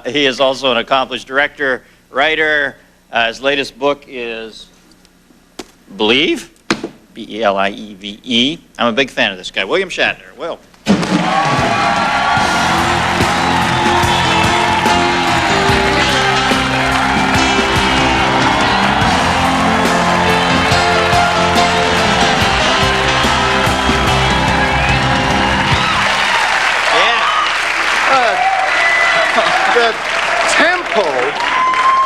He is also an accomplished director, writer. His latest book is Believe, B-E-L-I-E-V-E. I'm a big fan of this guy, William Shatner. Will. The tempo,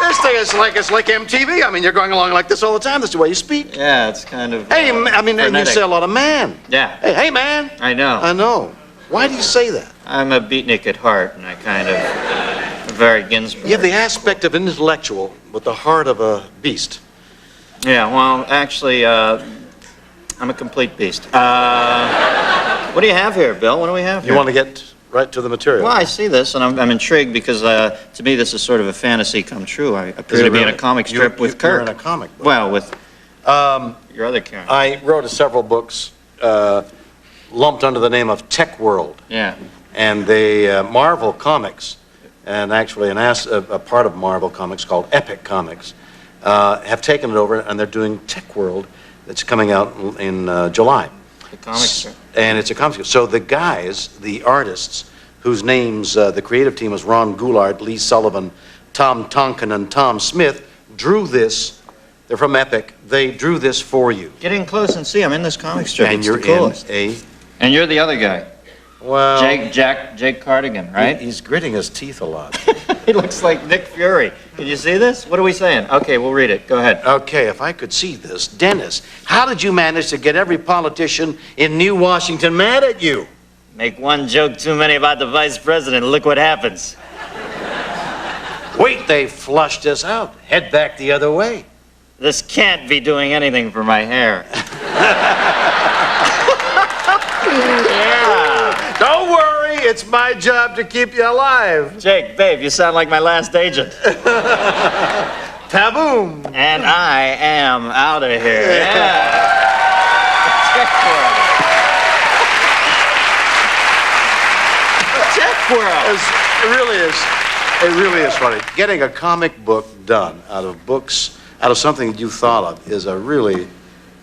this thing is like MTV. I mean, you're going along like this all the time. That's the way you speak. Yeah, it's kind of Hey, I mean, and you say a lot of man. Yeah. Hey, man. I know. I know. Why do you say that? I'm a beatnik at heart, and I kind of very Ginsberg. You have the aspect of an intellectual with the heart of a beast. Yeah, well, actually, I'm a complete beast. What do you have here, Bill? What do we have here? You want to get right to the material? Well, I see this, and I'm intrigued because to me this is sort of a fantasy come true. I appear to be in a comic strip with Kirk. You're in a comic book. Well, with your other character. I wrote several books lumped under the name of Tech World. Yeah. And they, Marvel Comics, and actually a part of Marvel Comics called Epic Comics, have taken it over, and they're doing Tech World that's coming out in July. The comic strip. And it's a comic strip. So the guys, the artists, whose names, the creative team was Ron Goulart, Lee Sullivan, Tom Tonkin, and Tom Smith, drew this. They're from Epic. They drew this for you. Get in close and see. I'm in this comic strip. And it's you're the coolest. And you're the other guy. Well... Jake Cardigan, right? He's gritting his teeth a lot. He looks like Nick Fury. Can you see this? What are we saying? Okay, we'll read it. Go ahead. Okay, if I could see this. Dennis, how did you manage to get every politician in New Washington mad at you? Make one joke too many about the vice president, look what happens. Wait, they flushed us out. Head back the other way. This can't be doing anything for my hair. Yeah. Don't worry, it's my job to keep you alive. Jake, babe, you sound like my last agent. Taboom. And I am out of here. Yeah. Tech World. It really is funny. Getting a comic book done out of something that you thought of is a really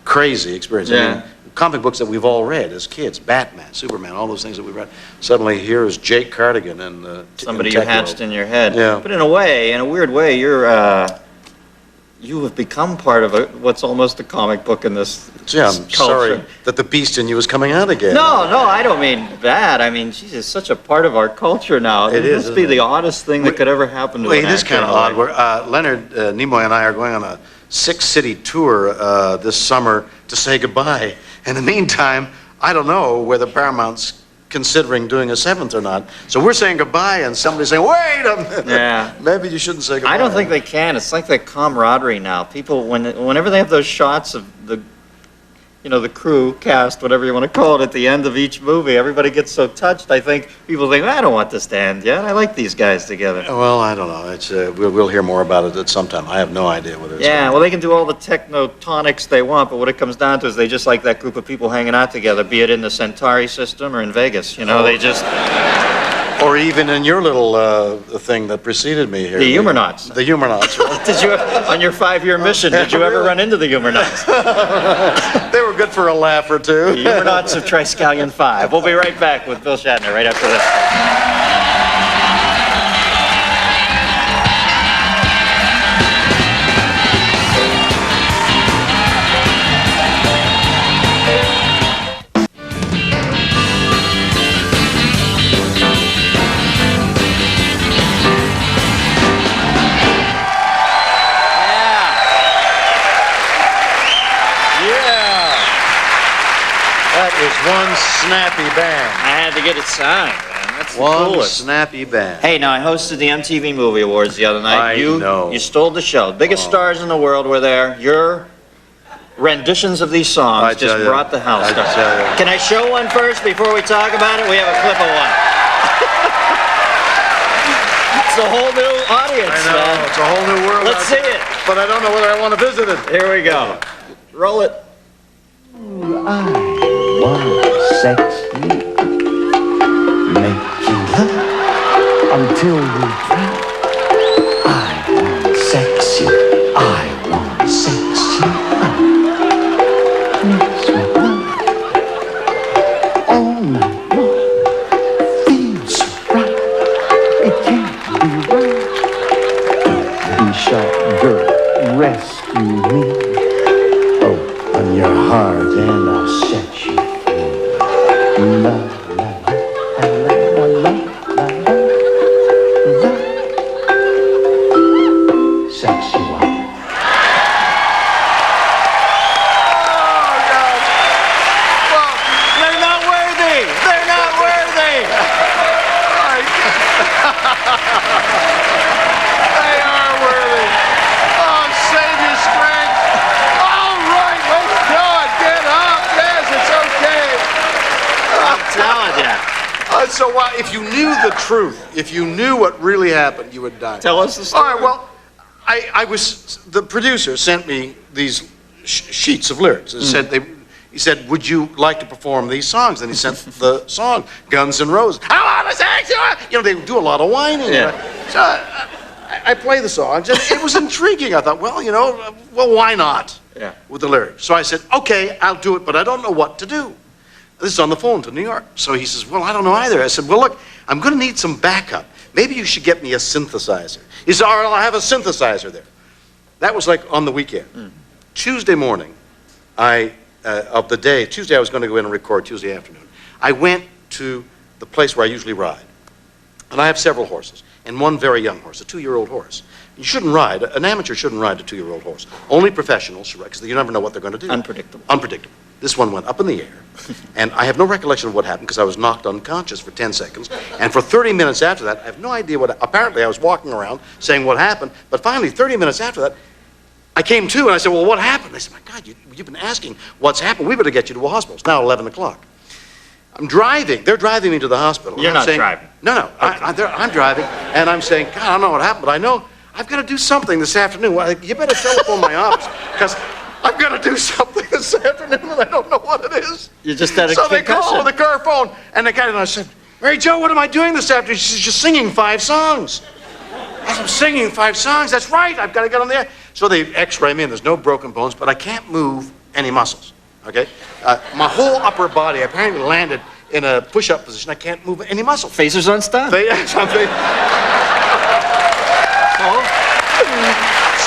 crazy experience. Yeah. I mean, comic books that we've all read as kids, Batman, Superman, all those things that we've read. Suddenly here is Jake Cardigan and somebody you hatched in your head. Yeah. But in a weird way, you have become part of what's almost a comic book in this Yeah, I'm culture. sorry that the beast in you is coming out again. No, I don't mean that. I mean, she's just such a part of our culture now. It is, must be isn't the it? oddest thing that could ever happen to Well, an it is actor kind of in odd. life. We're, Leonard Nimoy and I are going on a 6-city tour this summer to say goodbye. In the meantime, I don't know whether Paramount's considering doing a 7th or not. So we're saying goodbye, and somebody's saying, wait a minute. Yeah. Maybe you shouldn't say goodbye. I don't think they can. It's like that camaraderie now. People, whenever they have those shots of the crew, cast, whatever you want to call it, at the end of each movie, everybody gets so touched. I think people think, I don't want this to end yet. I like these guys together. Well, I don't know. It's we'll hear more about it at some time. I have no idea whether it's Yeah, well, they can do all the technotonics they want, but what it comes down to is they just like that group of people hanging out together, be it in the Centauri system or in Vegas. They just... Or even in your little thing that preceded me here. The Humornauts. The Humornauts. Did you, on your 5-year mission, did you ever run into the Humornauts? They were good for a laugh or two. The Humornauts of Triskelion 5. We'll be right back with Bill Shatner right after this. That is one snappy band. I had to get it signed, man. That's the One coolest. snappy band. Hey, now I hosted the MTV Movie Awards the other night. I know. You stole the show. Biggest stars in the world were there. Your renditions of these songs just brought the house down. Can I show one first before we talk about it? We have a clip of one. It's a whole new audience, I know. man. It's a whole new world. Let's see it. But I don't know whether I want to visit it. Here we go. Roll it. Sexy, making love until we Be shot, girl, rescue me. Open your heart and I'll set you free. La, la, la, la, la, la, la, sexy one. They're not worthy! They're not worthy! They are worthy. Oh, save your strength. All right, let's go. Get up. Yes, it's okay. I'm telling you. So if you knew the truth, if you knew what really happened, you would die. Tell us the story. All right, well, the producer sent me these sheets of lyrics. He said, would you like to perform these songs? And he sent the song, Guns N' Roses. I want to sex you. You know, they do a lot of whining. Yeah. So I play the songs, and it was intriguing. I thought, well, why not? Yeah. With the lyrics. So I said, okay, I'll do it, but I don't know what to do. This is on the phone to New York. So he says, well, I don't know either. I said, well, look, I'm going to need some backup. Maybe you should get me a synthesizer. He said, all right, I'll have a synthesizer there. That was like on the weekend. Tuesday morning, of the day, Tuesday I was going to go in and record Tuesday afternoon. I went to the place where I usually ride. And I have several horses, and one very young horse, a 2-year-old horse. You shouldn't ride, an amateur shouldn't ride a 2-year-old horse. Only professionals should ride, because you never know what they're going to do. Unpredictable. Unpredictable. This one went up in the air, and I have no recollection of what happened because I was knocked unconscious for 10 seconds. And for 30 minutes after that, I have no idea what, apparently I was walking around saying what happened, but finally 30 minutes after that, I came to and I said, well, what happened? They said, my God, you've been asking what's happened. We better get you to a hospital. It's now 11 o'clock. I'm driving. They're driving me to the hospital. You're not driving? No. I'm driving, and I'm saying, God, I don't know what happened, but I know I've got to do something this afternoon. Well, you better telephone my office, because I've got to do something this afternoon, and I don't know what it is. You just had a So they concussion. call with a car phone, and the guy, and I said, Mary Jo, what am I doing this afternoon? She says, you're singing 5 songs. I said, I'm singing 5 songs. That's right. I've got to get on there. So they x-ray me, and there's no broken bones, but I can't move any muscles, okay? My whole upper body apparently landed in a push-up position. I can't move any muscle. Phasers on stun. So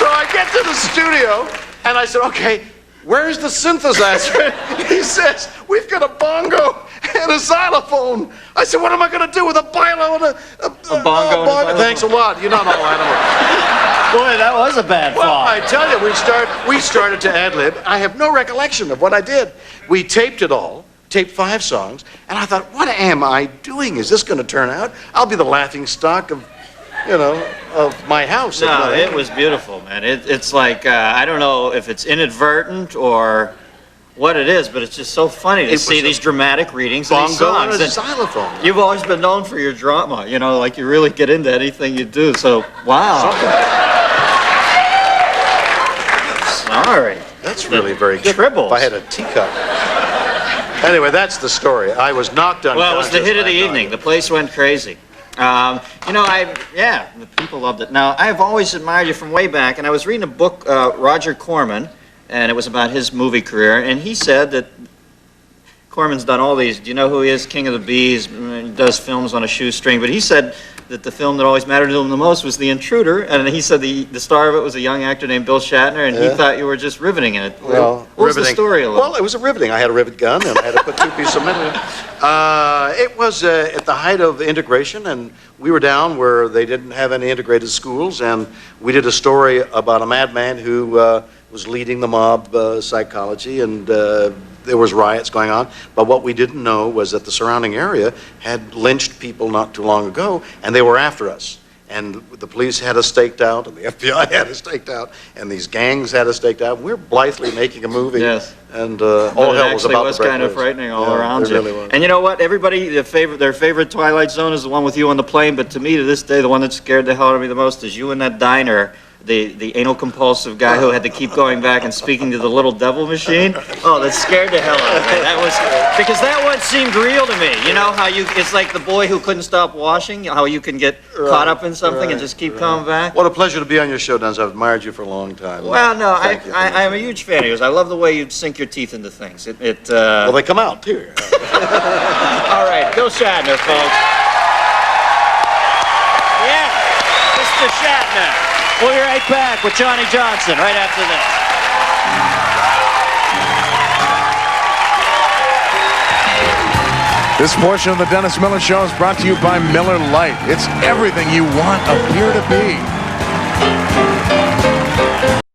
I get to the studio, and I said, okay, where's the synthesizer? He says, we've got a bongo and a xylophone. I said, what am I going to do with a bilo and a bongo and a xylophone? Thanks a lot. You're not all animals. Boy, that was a bad Well, fall. I tell you, we started to ad-lib. I have no recollection of what I did. We taped it all, taped 5 songs, and I thought, what am I doing? Is this going to turn out? I'll be the laughing stock of my house. No, it was beautiful, man. It's like, I don't know if it's inadvertent or what it is, but it's just so funny to see these dramatic readings of these Bongo songs. and a And xylophone. you've always been known for your drama, like you really get into anything you do, so wow. Sorry. That's really very true. Tribbles. If I had a teacup. Anyway, that's the story. I was knocked unconscious. Well, it was the hit of the I had no evening. idea. The place went crazy. The people loved it. Now, I've always admired you from way back, and I was reading a book, Roger Corman, and it was about his movie career, and he said that Corman's done all these. Do you know who he is? King of the Bees. He does films on a shoestring, but he said that the film that always mattered to him the most was The Intruder, and he said the star of it was a young actor named Bill Shatner, and he thought you were just riveting in it. Well, what was the riveting. story a little? Well, it was a riveting. I had a rivet gun, and I had to put 2 pieces of metal in it. It was at the height of integration, and we were down where they didn't have any integrated schools, and we did a story about a madman who was leading the mob psychology, and there was riots going on. But what we didn't know was that the surrounding area had lynched people not too long ago, and they were after us. And the police had us staked out, and the FBI had us staked out, and these gangs had us staked out. We're blithely making a movie. Yes. And But all it hell was actually about was to break kind of loose. frightening all Yeah, around it you. really was. And you know what? Everybody, their favorite Twilight Zone is the one with you on the plane. But to me, to this day, the one that scared the hell out of me the most is you in that diner. The anal compulsive guy who had to keep going back and speaking to the little devil machine. Oh, that scared the hell out of me. That was because that one seemed real to me. You know how it's like the boy who couldn't stop washing. How you can get caught up in something and just keep coming back. What a pleasure to be on your show, Duns. I've admired you for a long time. Well, no, Thank you. I'm a huge fan of yours. I love the way you sink your teeth into things. Well, they come out, too. All right, Bill Shatner, folks. Yeah. Mr. Shatner. We'll be right back with Johnny Johnson right after this. This portion of the Dennis Miller Show is brought to you by Miller Lite. It's everything you want a beer to be.